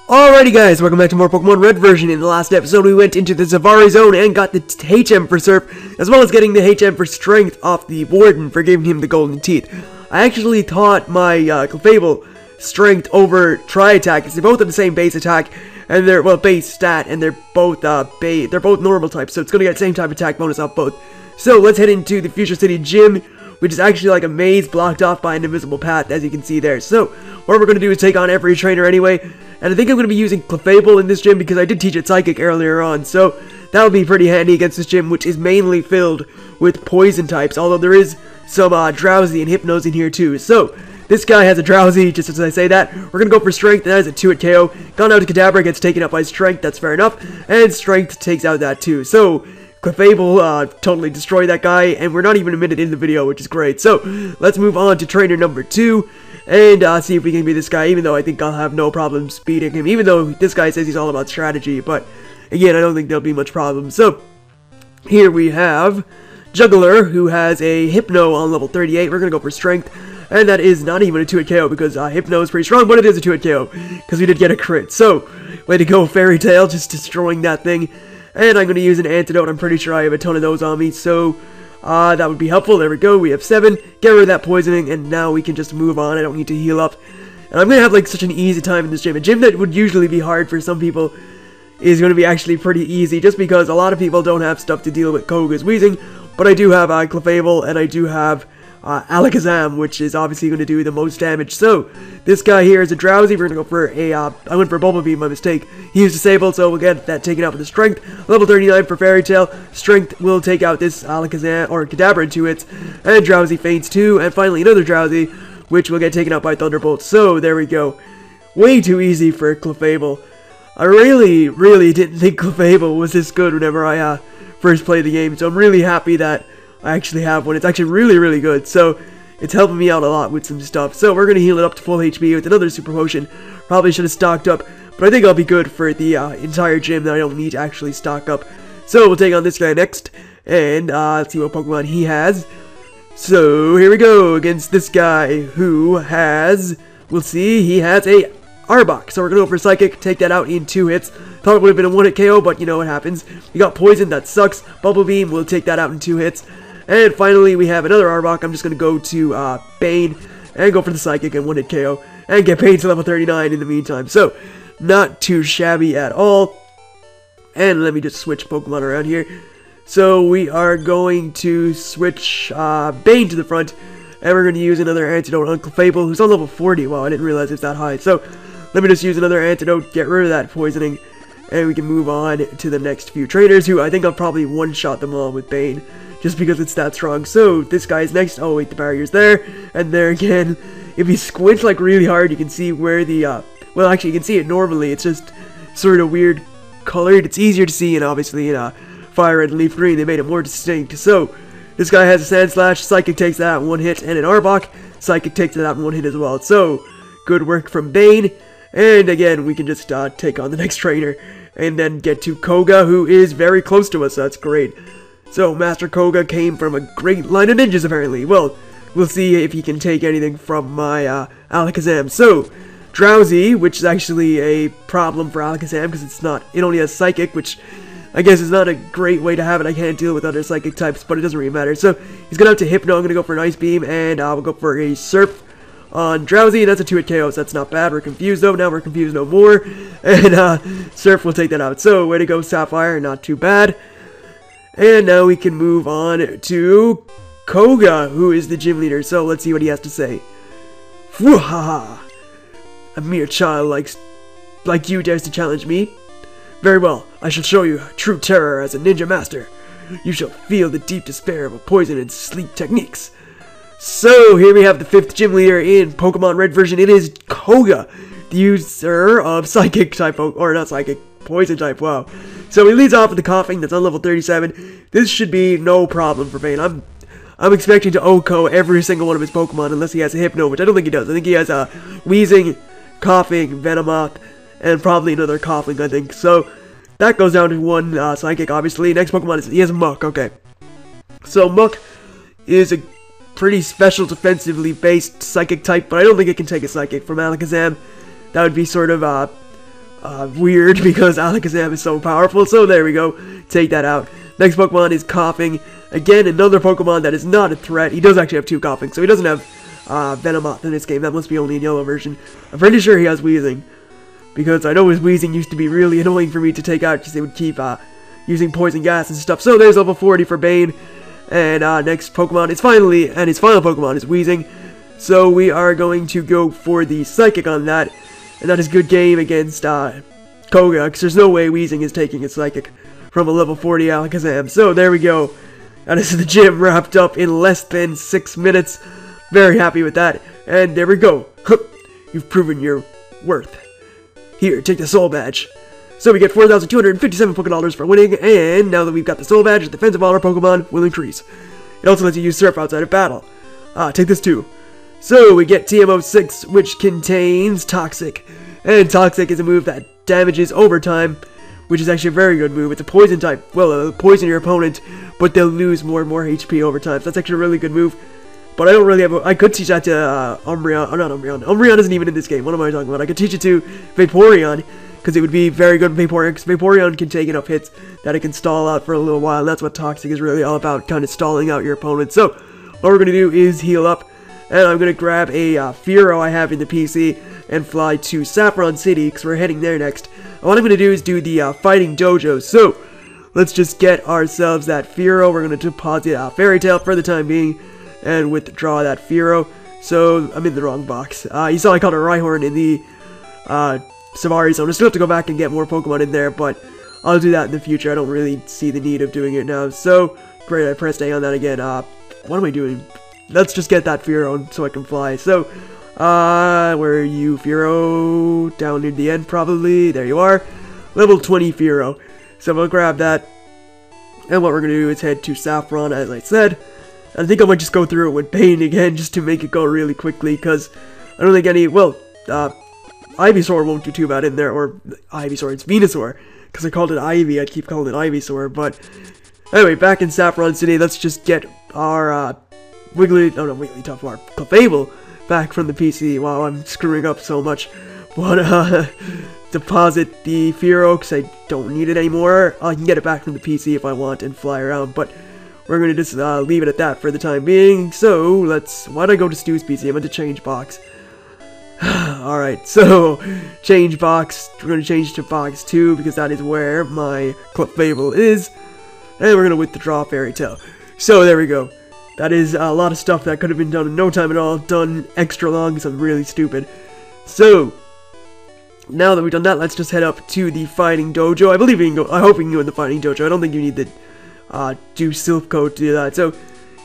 Alrighty guys, welcome back to more Pokemon Red version. In the last episode we went into the Safari Zone and got the HM for Surf, as well as getting the HM for Strength off the Warden for giving him the golden teeth. I actually taught my Clefable Strength over Tri-Attack, because they both have the same base attack, and they're, well, base stat, and they're both normal types, so it's gonna get the same type of attack bonus off both. So let's head into the Future City Gym, which is actually like a maze blocked off by an invisible path, as you can see there. So what we're going to do is take on every trainer anyway, and I think I'm going to be using Clefable in this gym because I did teach it Psychic earlier on, so that'll be pretty handy against this gym, which is mainly filled with poison types, although there is some Drowsy and Hypnos in here too. So this guy has a Drowsy, just as I say that. We're going to go for Strength, and that is a 2-hit KO. Gone out to Kadabra, gets taken up by Strength, that's fair enough, and Strength takes out that too. So Clefable totally destroyed that guy, and we're not even a minute in the video, which is great. So let's move on to trainer number 2 and see if we can beat this guy, even though I think I'll have no problem beating him, even though this guy says he's all about strategy. But again, I don't think there'll be much problem. So here we have Juggler, who has a Hypno on level 38. We're gonna go for Strength, and that is not even a 2-hit KO because Hypno is pretty strong, but it is a 2-hit KO because we did get a crit. So way to go, Fairy Tail, just destroying that thing. And I'm going to use an antidote. I'm pretty sure I have a ton of those on me, so that would be helpful. There we go. We have 7. Get rid of that poisoning, and now we can just move on. I don't need to heal up. And I'm going to have like such an easy time in this gym. A gym that would usually be hard for some people is going to be actually pretty easy, just because a lot of people don't have stuff to deal with Koga's wheezing. But I do have Clefable, and I do have Alakazam, which is obviously going to do the most damage. So this guy here is a Drowsy. We're going to go for a I went for Bubble Beam by mistake. He is disabled, so we'll get that taken out with the Strength. Level 39 for Fairy Tail. Strength will take out this Alakazam or Kadabra in 2 hits, and Drowsy faints too. And finally another Drowsy, which will get taken out by Thunderbolt. So there we go. Way too easy for Clefable. I really didn't think Clefable was this good whenever I first played the game, so I'm really happy that I actually have one. It's actually really good, so it's helping me out a lot with some stuff. So we're going to heal it up to full HP with another Super Potion. Probably should have stocked up, but I think I'll be good for the entire gym that I don't need to actually stock up. So we'll take on this guy next, and let's see what Pokemon he has. So here we go against this guy who has, we'll see, he has a Arbok. So we're going to go for Psychic, take that out in 2 hits. Thought it would have been a 1-hit KO, but you know what happens. You got Poison, that sucks. Bubble Beam will take that out in 2 hits. And finally, we have another Arbok. I'm just going to go to Bane and go for the Psychic and 1-hit KO. And get Bane to level 39 in the meantime. So, not too shabby at all. And let me just switch Pokemon around here. So, we are going to switch Bane to the front. And we're going to use another antidote on Clefable, who's on level 40. Wow, I didn't realize it's that high. So, let me just use another antidote, get rid of that poisoning. And we can move on to the next few trainers, who I think I'll probably one-shot them all with Bane, just because it's that strong. So this guy's next. Oh wait, the barrier's there, and there again. If you squint like really hard, you can see where the well, actually you can see it normally. It's just sort of weird colored. It's easier to see, and obviously in Fire Red and Leaf Green they made it more distinct. So this guy has a Sand Slash. Psychic takes that out in 1 hit, and an Arbok. Psychic takes it out in 1 hit as well. So good work from Bane. And again, we can just take on the next trainer and then get to Koga, who is very close to us. So that's great. So Master Koga came from a great line of ninjas, apparently. Well, we'll see if he can take anything from my Alakazam. So Drowsy, which is actually a problem for Alakazam because it only has Psychic, which I guess is not a great way to have it. I can't deal with other Psychic types, but it doesn't really matter. So he's going to have to Hypno. I'm going to go for an Ice Beam, and we'll go for a Surf on Drowsy. That's a 2-hit KO, so that's not bad. We're confused though. Now we're confused no more. And Surf will take that out. So way to go, Sapphire. Not too bad. And now we can move on to Koga, who is the gym leader. So let's see what he has to say. Woo-ha-ha! A mere child like you dares to challenge me? Very well, I shall show you true terror as a ninja master. You shall feel the deep despair of a poison and sleep techniques. So, here we have the 5th gym leader in Pokemon Red version. It is Koga, the user of Psychic type, or not Psychic, Poison type, wow. So he leads off with the Coughing, that's on level 37. This should be no problem for Bane. I'm expecting to OHKO every single one of his Pokemon, unless he has a Hypno, which I don't think he does. I think he has a Wheezing, Coughing, Venomoth, and probably another Coughing, I think. So, that goes down to 1 Psychic, obviously. Next Pokemon is, he has Muck, okay. So, Muck is a pretty special defensively based Psychic type, but I don't think it can take a Psychic from Alakazam. That would be sort of weird because Alakazam is so powerful. So there we go. Take that out. Next Pokemon is Coughing. Again, another Pokemon that is not a threat. He does actually have 2 Coughing, so he doesn't have Venomoth in this game. That must be only in yellow version. I'm pretty sure he has Wheezing, because I know his Wheezing used to be really annoying for me to take out because they would keep using poison gas and stuff. So there's level 40 for Bane. And next Pokemon is finally, and his final Pokemon is Wheezing. So we are going to go for the Psychic on that. And that is good game against Koga, because there's no way Wheezing is taking a Psychic from a level 40 Alakazam. So there we go. That is the gym wrapped up in less than 6 minutes. Very happy with that. And there we go. You've proven your worth. Here, take the Soul Badge. So we get 4,257 Pokédollars for winning, and now that we've got the Soul Badge, the defense of all our Pokemon will increase. It also lets you use Surf outside of battle. Take this too. So we get TM06, which contains Toxic. And Toxic is a move that damages over time, which is actually a very good move. It's a poison type. Well, it'll poison your opponent, but they'll lose more and more HP over time. So that's actually a really good move. But I don't really have I could teach that to Umbreon. Or not Umbreon. Umbreon isn't even in this game. What am I talking about? I could teach it to Vaporeon, because it would be very good with Vaporeon, because Vaporeon can take enough hits that it can stall out for a little while, and that's what Toxic is really all about, kind of stalling out your opponent. So, what we're going to do is heal up, and I'm going to grab a Fearow I have in the PC, and fly to Saffron City, because we're heading there next. And what I'm going to do is do the Fighting Dojo. So, let's just get ourselves that Fearow. We're going to deposit Fairy Tail for the time being, and withdraw that Fearow. So, I'm in the wrong box. You saw I called a Rhyhorn in the Savari Zone. I still have to go back and get more Pokemon in there, but I'll do that in the future. I don't really see the need of doing it now. So, great, I pressed A on that again. What am I doing? Let's just get that Fearow so I can fly. So, where are you, Fearow? Down near the end, probably. There you are. Level 20 Fearow. So, we'll grab that. And what we're going to do is head to Saffron, as I said. I think I might just go through it with Bane again, just to make it go really quickly, because I don't think any, well, Ivysaur won't do too bad in there, or Ivysaur, it's Venusaur, because I called it Ivy, I'd keep calling it Ivysaur, but anyway, back in Saffron City, let's just get our, our Clefable back from the PC. Wow, I'm screwing up so much, but, deposit the Fearow, because I don't need it anymore. I can get it back from the PC if I want, and fly around, but we're going to just, leave it at that for the time being. So, why'd I go to Stu's PC? I meant to change box. Alright, so, change box. We're going to change to box 2, because that is where my Clefable is. And we're going to withdraw Fairy Tail. So, there we go. That is a lot of stuff that could have been done in no time at all. Done extra long, because I'm really stupid. So, now that we've done that, let's just head up to the Fighting Dojo. I believe we can go, I hope we can go in the Fighting Dojo. I don't think you need to do Silphco to do that. So,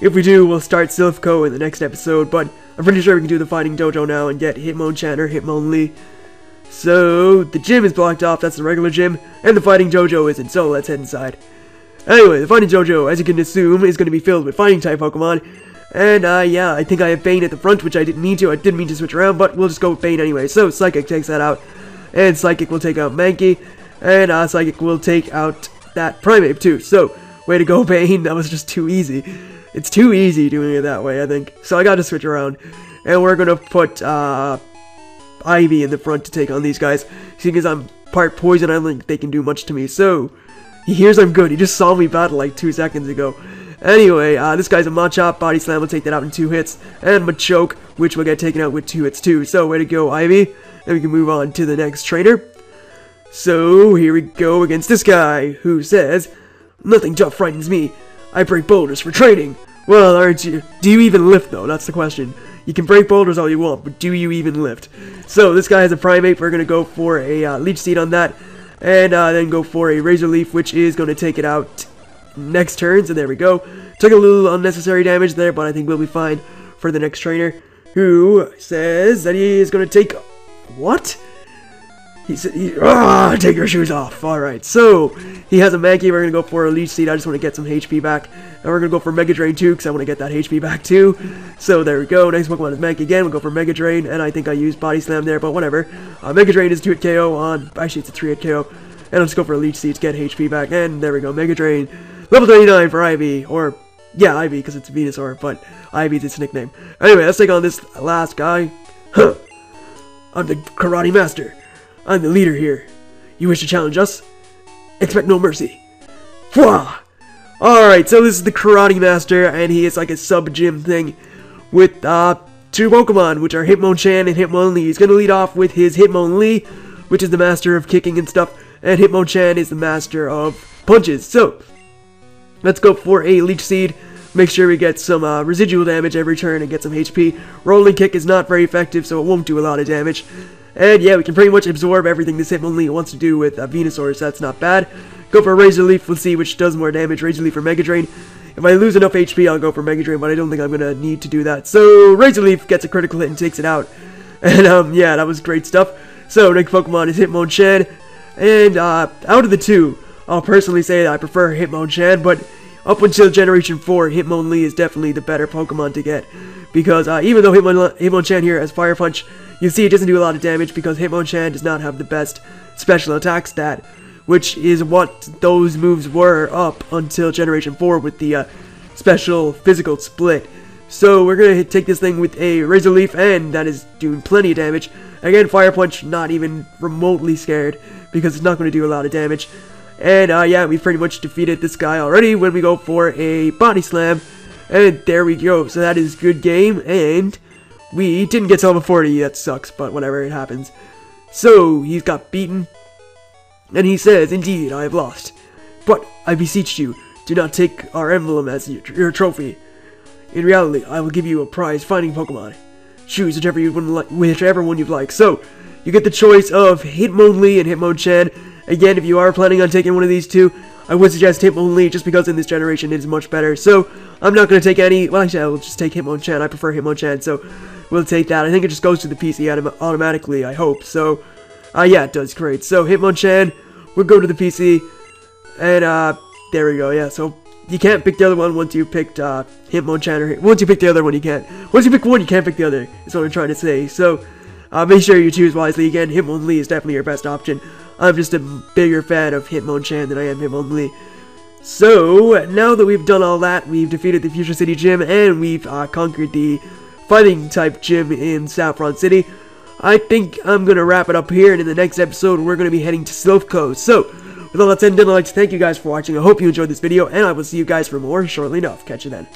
if we do, we'll start Silphco in the next episode, but I'm pretty sure we can do the Fighting Dojo now and get Hitmonchan or Hitmonlee. So, the gym is blocked off, that's the regular gym, and the Fighting Dojo isn't, so let's head inside. Anyway, the Fighting Dojo, as you can assume, is going to be filled with Fighting-type Pokemon, and, yeah, I think I have Bane at the front, which I didn't mean to. I didn't mean to switch around, but we'll just go with Bane anyway. So, Psychic takes that out, and Psychic will take out Mankey, and, Psychic will take out that Primeape, too. So, way to go, Bane, that was just too easy. It's too easy doing it that way, I think. So I gotta switch around. And we're gonna put, Ivy in the front to take on these guys. Seeing as I'm part poison, I don't think they can do much to me. So, he hears I'm good. He just saw me battle like 2 seconds ago. Anyway, this guy's a Machop. Body Slam will take that out in 2 hits. And Machoke, which will get taken out with 2 hits too. So, way to go, Ivy. And we can move on to the next trainer. So, here we go against this guy, who says, "Nothing tough frightens me. I break boulders for training." Well, aren't you? Do you even lift, though? That's the question. You can break boulders all you want, but do you even lift? So, this guy has a Primeape. We're going to go for a Leech Seed on that. And then go for a Razor Leaf, which is going to take it out next turn. So, there we go. Took a little unnecessary damage there, but I think we'll be fine for the next trainer, who says that he is going to take... What? He said, take your shoes off. Alright, so, he has a Mankey. We're going to go for a Leech Seed. I just want to get some HP back. And we're going to go for Mega Drain too, because I want to get that HP back too. So, there we go. Next Pokemon is Mankey again. We'll go for Mega Drain, and I think I used Body Slam there, but whatever. Mega Drain is 2-hit KO on... Actually, it's a 3-hit KO. And let's go for a Leech Seed to get HP back, and there we go. Mega Drain. Level 39 for Ivy, or... Yeah, Ivy, because it's a Venusaur, but Ivy's its nickname. Anyway, let's take on this last guy. Huh. I'm the Karate Master. I'm the leader here. You wish to challenge us? Expect no mercy. Fwah! Alright, so this is the Karate Master, and he is like a sub-gym thing with, two Pokemon, which are Hitmonchan and Hitmonlee. He's gonna lead off with his Hitmonlee, which is the master of kicking and stuff, and Hitmonchan is the master of punches. So, let's go for a Leech Seed. Make sure we get some residual damage every turn and get some HP. Rolling Kick is not very effective, so it won't do a lot of damage. And yeah, we can pretty much absorb everything this Hitmonlee wants to do with Venusaur, so that's not bad. Go for a Razor Leaf, let's see which does more damage. Razor Leaf or Mega Drain. If I lose enough HP, I'll go for Mega Drain, but I don't think I'm going to need to do that. So, Razor Leaf gets a critical hit and takes it out. And yeah, that was great stuff. So, next Pokemon is Hitmonchan. And out of the two, I'll personally say that I prefer Hitmonchan, but up until Generation 4, Hitmonlee is definitely the better Pokemon to get. Because even though Hitmonchan here has Fire Punch, you see it doesn't do a lot of damage because Hitmonchan does not have the best special attack stat, which is what those moves were up until Generation 4 with the special physical split. So we're going to take this thing with a Razor Leaf, and that is doing plenty of damage. Again, Fire Punch, not even remotely scared, because it's not going to do a lot of damage. And yeah, we've pretty much defeated this guy already when we go for a Body Slam. And there we go. So that is good game, and we didn't get to level 40. That sucks, but whatever, it happens. So, he's got beaten. And he says, "Indeed, I have lost. But, I beseech you, do not take our emblem as your trophy. In reality, I will give you a prize finding Pokemon. Choose whichever one you'd like." So, you get the choice of Hitmonlee and Hitmonchan. Again, if you are planning on taking one of these two, I would suggest Hitmonlee, just because in this generation it is much better. So, I'm not going to take any. Well, actually, I will just take Hitmonchan. I prefer Hitmonchan, so we'll take that. I think it just goes to the PC automatically, I hope. So, yeah, it does. Great. So, Hitmonchan, we'll go to the PC. And, there we go. Yeah, so you can't pick the other one once you picked Hitmonchan. Or once you pick the other one, you can't. Once you pick one, you can't pick the other, is what I'm trying to say. So, make sure you choose wisely. Again, Hitmonlee is definitely your best option. I'm just a bigger fan of Hitmonchan than I am Hitmonlee. So, now that we've done all that, we've defeated the Fuchsia City Gym, and we've conquered the fighting-type gym in Saffron City, I think I'm going to wrap it up here, and in the next episode, we're going to be heading to Silph Coast. So, with all that said and done, I'd like to thank you guys for watching. I hope you enjoyed this video, and I will see you guys for more shortly enough. Catch you then.